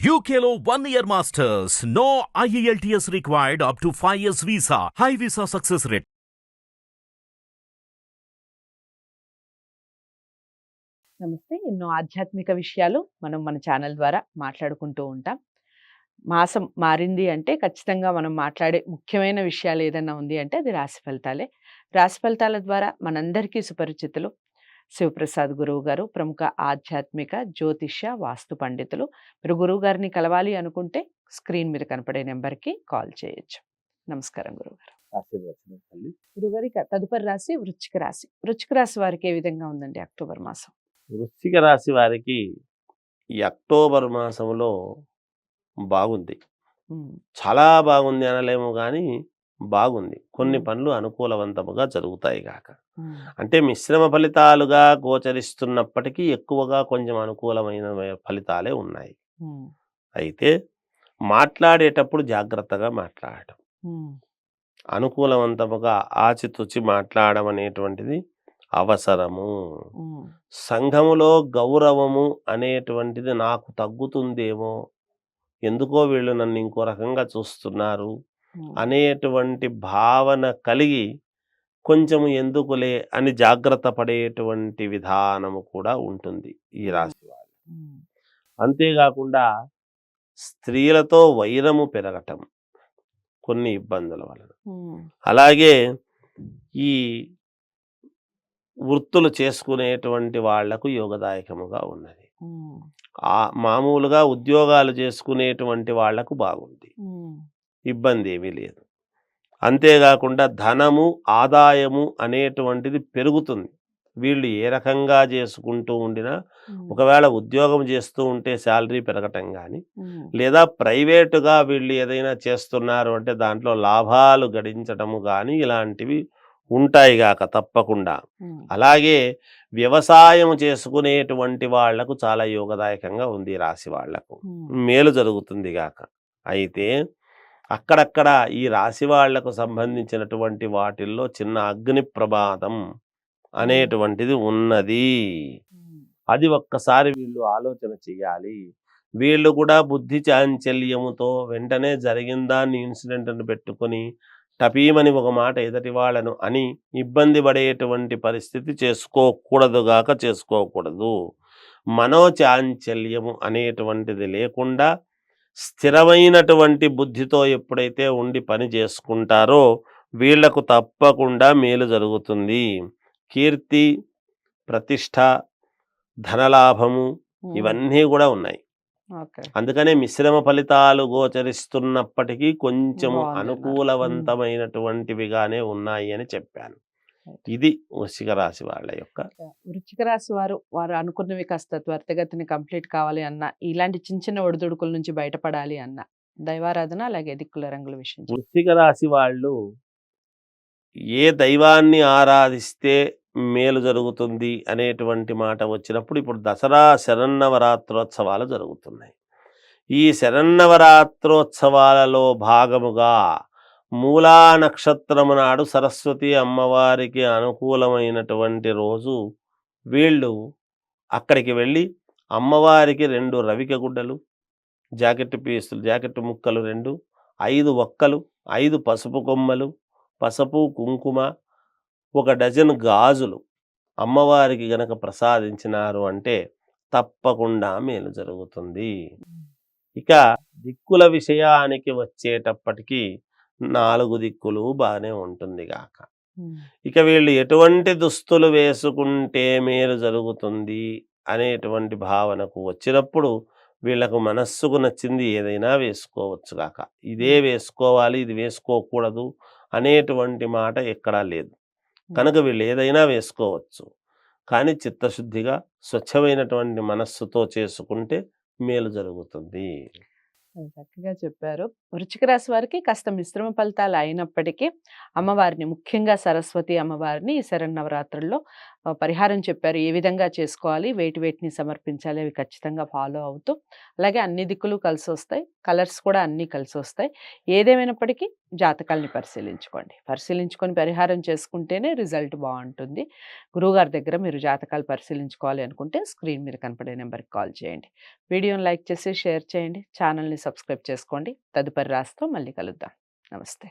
UKLO 1 year masters. No IELTS required up to 5 years visa. High visa success rate. నమస్తే. ఎన్నో ఆధ్యాత్మిక విషయాలు మనం మన ఛానల్ ద్వారా మాట్లాడుకుంటూ ఉంటాం. మాసం మారింది అంటే ఖచ్చితంగా మనం మాట్లాడే ముఖ్యమైన విషయాలు ఏదన్నా ఉంది అంటే అది రాశి ఫలితాలే. రాశి ఫలితాల ద్వారా మనందరికీ సుపరిచితులు శివప్రసాద్ గురువు గారు, ప్రముఖ ఆధ్యాత్మిక జ్యోతిష్య వాస్తు పండితులు. మీరు గురువు గారిని కలవాలి అనుకుంటే స్క్రీన్ మీద కనపడే నెంబర్కి కాల్ చేయొచ్చు. నమస్కారం గురువుగారు. ఆశీర్వచనం తల్లి. గురుగారి తదుపరి రాశి వృశ్చిక రాశి. వృశ్చిక రాశి వారికి ఏ విధంగా ఉందండి అక్టోబర్ మాసం? వృశ్చిక రాశి వారికి ఈ అక్టోబర్ మాసంలో బాగుంది. ఉమ్, చాలా బాగుంది అనలేము కానీ బాగుంది. కొన్ని ఉమ్, పనులు అనుకూలవంతముగా జరుగుతాయి గాక. ఉమ్, అంటే మిశ్రమ ఫలితాలుగా గోచరిస్తున్నప్పటికీ ఎక్కువగా కొంచెం అనుకూలమైన ఫలితాలే ఉన్నాయి. ఉమ్, అయితే మాట్లాడేటప్పుడు జాగ్రత్తగా మాట్లాడటం, ఉమ్, అనుకూలవంతముగా ఆచితూచి మాట్లాడడం అనేటువంటిది అవసరము. ఉమ్, సంఘములో గౌరవము అనేటువంటిది నాకు తగ్గుతుందేమో, ఎందుకో వీళ్ళు నన్ను ఇంకో రకంగా చూస్తున్నారు ఉమ్, అనేటువంటి భావన కలిగి కొంచెం ఎందుకులే అని జాగ్రత్త పడేటువంటి విధానము కూడా ఉంటుంది ఈ రాశి వాళ్ళు. ఉమ్, అంతేకాకుండా స్త్రీలతో వైరము పెరగటం కొన్ని ఇబ్బందుల వలన, ఉమ్, అలాగే ఈ వృత్తులు చేసుకునేటువంటి వాళ్లకు యోగదాయకముగా ఉన్నది. ఉమ్, మామూలుగా ఉద్యోగాలు చేసుకునేటువంటి వాళ్లకు బాగుంది, ఉమ్, ఇబ్బంది ఏమీ లేదు. అంతేకాకుండా ధనము ఆదాయము అనేటువంటిది పెరుగుతుంది. వీళ్ళు ఏ రకంగా చేసుకుంటూ ఉండినా, ఉమ్, ఒకవేళ ఉద్యోగం చేస్తూ ఉంటే శాలరీ పెరగటం కానీ, ఉమ్, లేదా ప్రైవేటుగా వీళ్ళు ఏదైనా చేస్తున్నారు అంటే దాంట్లో లాభాలు గడించటము కానీ ఇలాంటివి ఉంటాయి గాక తప్పకుండా. ఉమ్, అలాగే వ్యవసాయం చేసుకునేటువంటి వాళ్లకు చాలా యోగదాయకంగా ఉంది ఈ రాశి వాళ్లకు, ఉమ్, మేలు జరుగుతుంది గాక. అయితే అక్కడక్కడ ఈ రాశి వాళ్లకు సంబంధించినటువంటి వాటిల్లో చిన్న అగ్ని ప్రమాదం అనేటువంటిది ఉన్నది. ఉమ్, అది ఒక్కసారి వీళ్ళు ఆలోచన చేయాలి. వీళ్ళు కూడా బుద్ధి చాంచల్యముతో వెంటనే జరిగిందాన్ని ఇన్సిడెంట్ని పెట్టుకొని టపీమని ఒక మాట ఎదుటి వాళ్ళను అని ఇబ్బంది పడేటువంటి పరిస్థితి చేసుకోకూడదు. మనోచాంచల్యము అనేటువంటిది లేకుండా స్థిరమైనటువంటి బుద్ధితో ఎప్పుడైతే ఉండి పని చేసుకుంటారో వీళ్లకు తప్పకుండా మేలు జరుగుతుంది. కీర్తి, ప్రతిష్ట, ధనలాభము ఇవన్నీ కూడా ఉన్నాయి. ఓకే. అందుకనే మిశ్రమ ఫలితాలు గోచరిస్తున్నప్పటికీ కొంచెము బాగుంది అన్నారు. అనుకూలవంతమైనటువంటివిగానే ఉన్నాయి అని చెప్పాను. ఇది వృశ్చిక రాశి వాళ్ళ యొక్క. వృశ్చిక రాశి వారు అనుకున్నవి కాస్త త్వరితగతిని కంప్లీట్ కావాలి అన్న, ఇలాంటి చిన్న చిన్న ఒడిదుడుకుల నుంచి బయటపడాలి అన్న, దైవారాధన అలాగే దిక్కుల రంగుల విషయం చెప్పండి. వృశ్చిక రాశి వాళ్ళు ఏ దైవాన్ని ఆరాధిస్తే మేలు జరుగుతుంది అనేటువంటి మాట వచ్చినప్పుడు ఇప్పుడు దసరా శరన్నవరాత్రోత్సవాలు జరుగుతున్నాయి. ఈ శరన్నవరాత్రోత్సవాలలో భాగముగా మూలా నక్షత్రము నాడు సరస్వతి అమ్మవారికి అనుకూలమైనటువంటి రోజు వీళ్ళు అక్కడికి వెళ్ళి అమ్మవారికి 2 రవిక గుడ్డలు, జాకెట్ ముక్కలు 2, 5 ఒక్కలు, 5 పసుపు కొమ్మలు, పసుపు కుంకుమ, 1 డజన్ గాజులు అమ్మవారికి గనక ప్రసాదించినారు అంటే తప్పకుండా మేలు జరుగుతుంది. ఇక దిక్కుల విషయానికి వచ్చేటప్పటికి 4 దిక్కులు బాగానే ఉంటుంది గాక. ఇక వీళ్ళు ఎటువంటి దుస్తులు వేసుకుంటే మేలు జరుగుతుంది అనేటువంటి భావనకు వచ్చినప్పుడు వీళ్ళకు మనస్సుకు నచ్చింది ఏదైనా వేసుకోవచ్చు గాక. ఇదే వేసుకోవాలి, ఇది వేసుకోకూడదు అనేటువంటి మాట ఎక్కడా లేదు కనుక వీళ్ళు ఏదైనా వేసుకోవచ్చు. కానీ చిత్తశుద్ధిగా స్వచ్ఛమైనటువంటి మనస్సుతో చేసుకుంటే మేలు జరుగుతుంది. చక్కగా చెప్పారు. వృశ్చిక రాశి వారికి కాస్త మిశ్రమ ఫలితాలు అయినప్పటికీ అమ్మవారిని, ముఖ్యంగా సరస్వతి అమ్మవారిని ఈ శరన్నవరాత్రుల్లో పరిహారం చెప్పారు. ఏ విధంగా చేసుకోవాలి, వేటిని సమర్పించాలి అవి ఖచ్చితంగా ఫాలో అవుతూ, అలాగే అన్ని దిక్కులు కలిసొస్తాయి. కలర్స్ కూడా అన్నీ కలిసొస్తాయి. ఏదేమైనప్పటికీ జాతకాల్ని పరిశీలించుకోండి. పరిశీలించుకొని పరిహారం చేసుకుంటేనే రిజల్ట్ బావుంటుంది. గురువుగారి దగ్గర మీరు జాతకాలు పరిశీలించుకోవాలి అనుకుంటే స్క్రీన్ మీద కనపడే నెంబర్‌కి కాల్ చేయండి. వీడియోని లైక్ చేసి, షేర్ చేయండి. ఛానల్‌ని సబ్స్క్రైబ్ చేసుకోండి. తదుపరి రాశితో మళ్ళీ కలుద్దాం. నమస్తే.